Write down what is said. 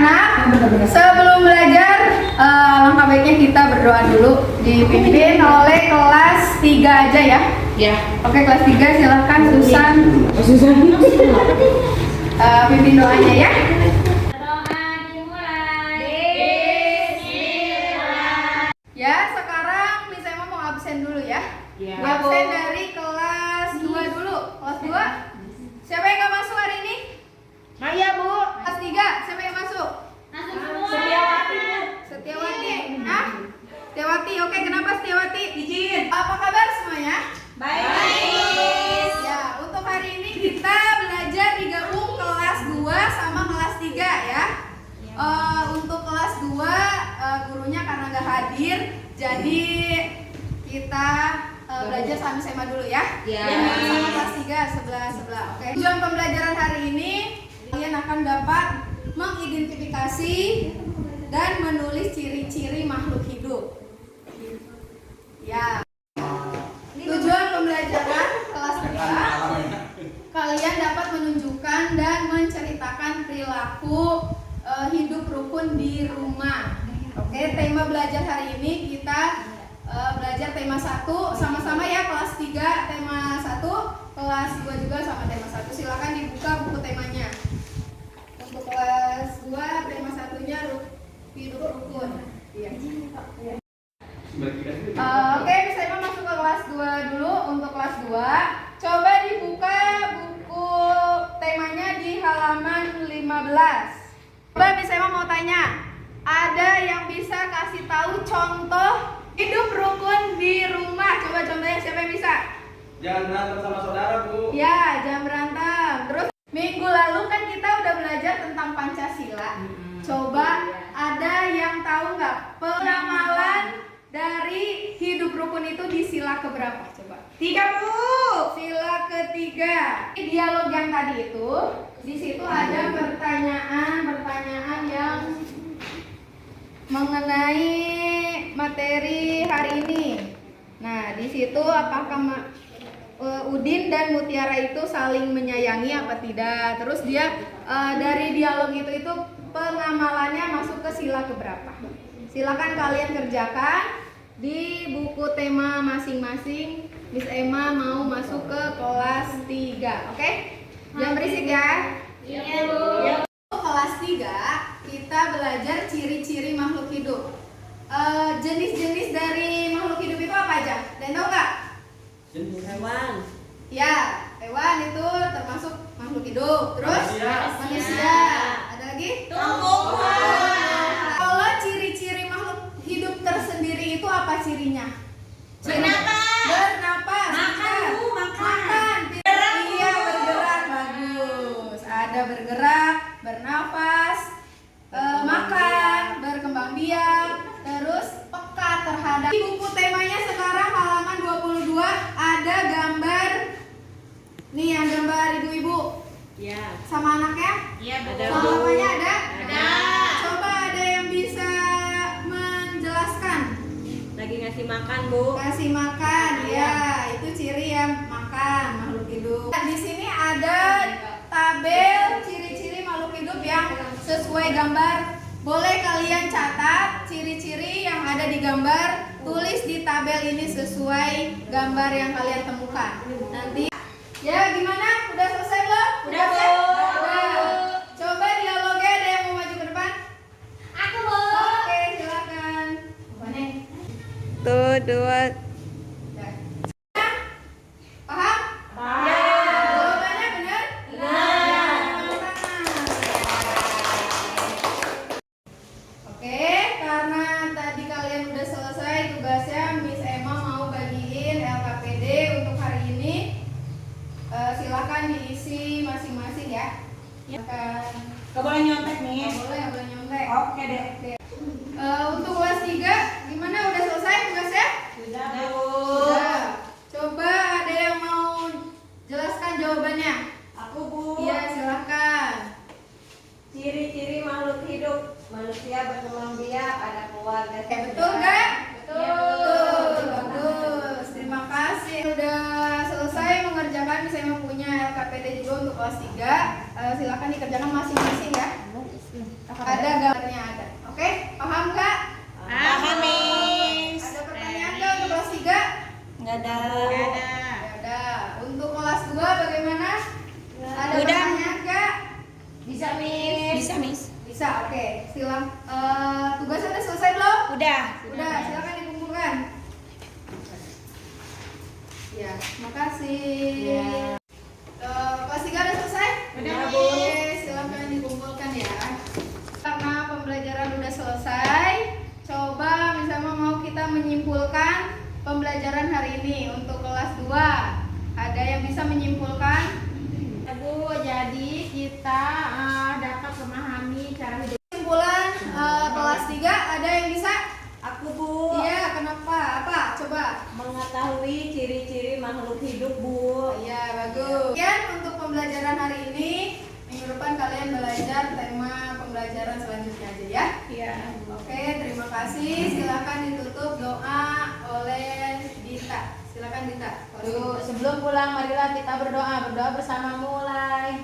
anak-anak, sebelum belajar alangkah baiknya kita berdoa dulu, dipimpin oleh kelas 3 aja ya. Ya. Oke, kelas 3 silahkan Susan. Pimpin doanya ya. Ya, sekarang Miss Emma mau absen dulu ya. Absen dari kelas 2 dulu. Kelas 2. Siapa yang gak masuk hari ini? Maya, Bu. Kelas 3, siapa yang masuk? Setiawati, Bu. Setiawati. Hah? Setiawati, oke, kenapa Setiawati? Izin. Apa kabar semuanya? Baik. Ya, untuk hari ini kita belajar digabung kelas 2 sama kelas 3 ya. Untuk kelas 2 gurunya karena nggak hadir, jadi kita belajar sama dulu ya. Ya. Sama kelas 3 sebelah. Oke. Tujuan pembelajaran hari ini kalian akan dapat mengidentifikasi dan menulis ciri-ciri makhluk hidup. Ya. Tujuan pembelajaran kelas 2, kalian dapat menunjukkan dan menceritakan perilaku hidup rukun di rumah. Oke, tema belajar hari ini kita belajar tema 1 sama-sama ya, kelas 3 tema 1, kelas 2 juga sama tema 1. Silakan dibuka buku temanya. Untuk kelas 2 tema 1-nya hidup rukun. Iya. Oke, bisa Emma masuk ke kelas 2 dulu. Untuk kelas 2, coba dibuka buku temanya di halaman 15. Coba bisa Emma mau tanya, ada yang bisa kasih tahu contoh hidup rukun di rumah? Coba contohnya, siapa yang bisa? Jangan berantem sama saudara, Bu. Ya, jangan berantem. Terus minggu lalu kan kita udah belajar tentang Pancasila. Coba ada yang tahu nggak penamalan dari hidup rukun itu di sila keberapa? Coba. 3, Bu. Sila ketiga. Di dialog yang tadi itu, di situ ada pertanyaan yang mengenai materi hari ini. Nah, di situ apakah Udin dan Mutiara itu saling menyayangi apa tidak? Terus dia dari dialog itu pengamalannya masuk ke sila keberapa? Silakan kalian kerjakan di buku tema masing-masing. Miss Emma mau masuk ke kelas 3, oke? Jangan berisik ya. Iya, Bu. Kelas 3 kita belajar ciri-ciri makhluk hidup. Jenis-jenis dari makhluk hidup itu apa aja? Dan tahu nggak? Hewan. Ya, hewan itu termasuk makhluk hidup. Terus manusia. Ada lagi? Tumbuhan. Kalau ciri-ciri makhluk hidup tersendiri itu apa cirinya? Bernapas. Makan, Bu, makan. Iya, bergerak, bagus. Ada bergerak, bernafas, makan, berkembang biak, terus peka terhadap. Di buku temanya sekarang halaman 22 ada gambar. Nih yang gambar ibu-ibu. Ya. Sama anaknya? Iya, Bu. Sama bapaknya ada? Ada. Coba ada yang bisa menjelaskan. Lagi ngasih makan, Bu. Kasih makan, ya, itu ciri yang makan makhluk hidup. Di sini ada tabel ciri-ciri makhluk hidup yang sesuai gambar. Boleh kalian catat ciri-ciri yang ada di gambar, tulis di tabel ini sesuai gambar yang kalian temukan. Nanti, ya gimana? Udah selesai belum? Udah, Bu. Udah. Coba dialognya, ada yang mau maju ke depan? Aku, Bu. Oke, silakan. Mana? Tuh, 2. Paham? Ya. Jawabannya benar? Benar. Oke, karena tadi kalian udah selesai tugasnya, Miss Emma mau bagiin LKPD untuk hari ini. Silakan diisi masing-masing ya. Silakan. Gak boleh nyontek nih. Nggak boleh nyontek. Oke deh. Untuk kelas 3, gimana? Udah selesai tugasnya? Sudah, Bu. Udah. Coba ada yang mau jelaskan jawabannya? Aku, Bu. Iya, silakan. Ciri-ciri makhluk hidup. Manusia berkembang biak, ada keluarga. Betul nggak? Betul. Bagus. Terima kasih udah selesai mengerjakan. Misalnya punya LKPD juga untuk kelas 3. silakan dikerjakan masing-masing ya. Ada gambarnya ada. Oke, paham nggak? Paham, Miss. Ada pertanyaan nggak untuk kelas 3? Nggak ada. Ya udah. Untuk kelas 2 bagaimana? Ada Udah. pertanyaan nggak? Bisa, Miss. Bisa, Miss. Bisa, oke. Tugasnya udah selesai belum? Udah. Udah, silakan dikumpulkan. Ya, makasih. Ya. Kelas 3 udah selesai? Udah, Bu. Oke, silakan dikumpulkan ya. Karena pembelajaran udah selesai, coba misalnya mau kita menyimpulkan pembelajaran hari ini untuk kelas 2. Ada yang bisa menyimpulkan? Bu, jadi kita dapat memahami cara hidup. Kesimpulan kelas 3 ada yang bisa? Aku, Bu. Iya, kenapa? Apa? Coba. Mengetahui ciri-ciri makhluk hidup, Bu. Iya, bagus. Sekian untuk pembelajaran hari ini. Minggu depan kalian belajar tema pembelajaran selanjutnya aja ya. Iya. Oke, terima kasih. Silakan ditutup doa oleh Dita. Silakan Dita. Sebelum pulang marilah kita berdoa bersama mulai.